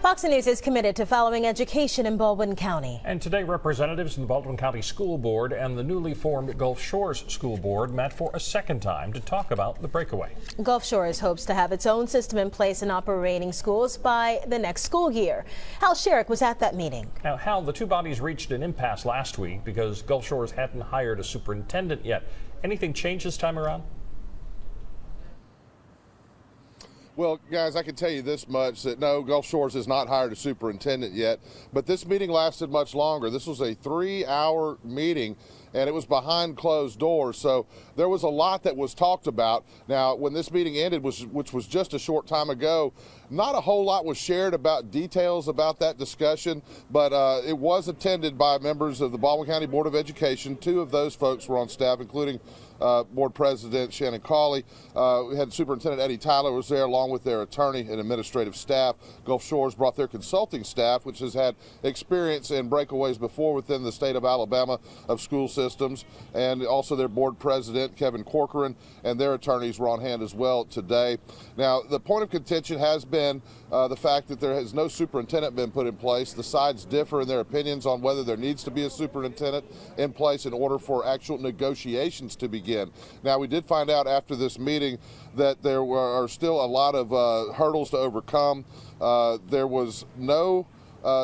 Fox News is committed to following education in Baldwin County. And today, representatives in the Baldwin County School Board and the newly formed Gulf Shores School Board met for a second time to talk about the breakaway. Gulf Shores hopes to have its own system in place in operating schools by the next school year. Hal Sherrick was at that meeting. Now, Hal, the two bodies reached an impasse last week because Gulf Shores hadn't hired a superintendent yet. Anything changed this time around? Well, guys, I can tell you this much, that no, Gulf Shores has not hired a superintendent yet, but this meeting lasted much longer. This was a 3-hour meeting, and it was behind closed doors, so there was a lot that was talked about. Now, when this meeting ended, which was just a short time ago, not a whole lot was shared about details about that discussion, but it was attended by members of the Baldwin County Board of Education. 2 of those folks were on staff, including Board President Shannon Cawley. We had Superintendent Eddie Tyler was there, along with their attorney and administrative staff. Gulf Shores brought their consulting staff, which has had experience in breakaways before within the state of Alabama of school systems, and also their Board President Kevin Corcoran and their attorneys were on hand as well today. Now, the point of contention has been the fact that there has no superintendent been put in place. The sides differ in their opinions on whether there needs to be a superintendent in place in order for actual negotiations to begin. Now, we did find out after this meeting that there are still a lot of hurdles to overcome. There was no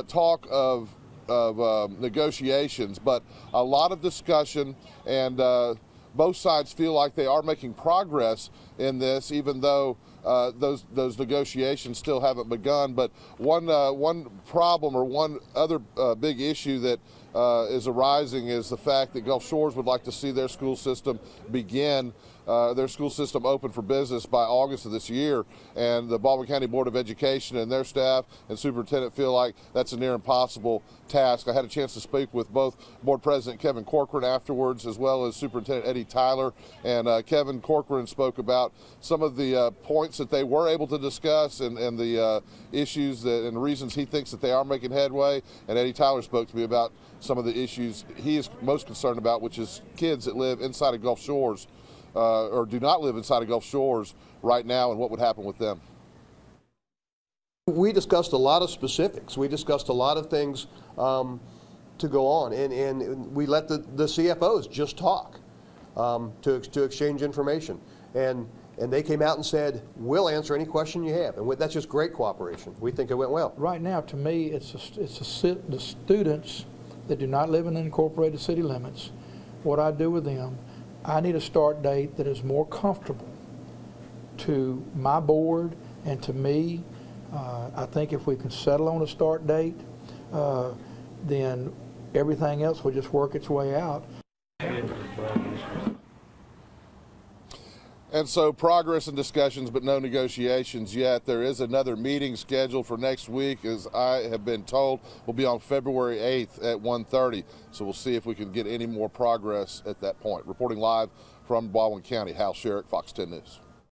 talk of negotiations, but a lot of discussion, and both sides feel like they are making progress in this, even though those negotiations still haven't begun. But one problem, or one other big issue that is arising, is the fact that Gulf Shores would like to see their school system begin their school system open for business by August of this year, and the Baldwin County Board of Education and their staff and superintendent feel like that's a near impossible task. I had a chance to speak with both Board President Kevin Corcoran afterwards, as well as Superintendent Eddie Tyler, and Kevin Corcoran spoke about some of the points that they were able to discuss, and the issues and reasons he thinks that they are making headway, and Eddie Tyler spoke to me about some of the issues he is most concerned about, which is kids that live inside of Gulf Shores or do not live inside of Gulf Shores right now, and what would happen with them. We discussed a lot of specifics. We discussed a lot of things to go on, and we let the CFOs just talk to exchange information. And they came out and said, we'll answer any question you have. And that's just great cooperation. We think it went well. Right now, to me, it's the students that do not live in incorporated city limits. What I do with them, I need a start date that is more comfortable to my board and to me. I think if we can settle on a start date, then everything else will just work its way out. And so progress and discussions, but no negotiations yet. There is another meeting scheduled for next week, as I have been told. Will be on February 8th at 1:30. So we'll see if we can get any more progress at that point. Reporting live from Baldwin County, Hal Sherrick, Fox 10 News.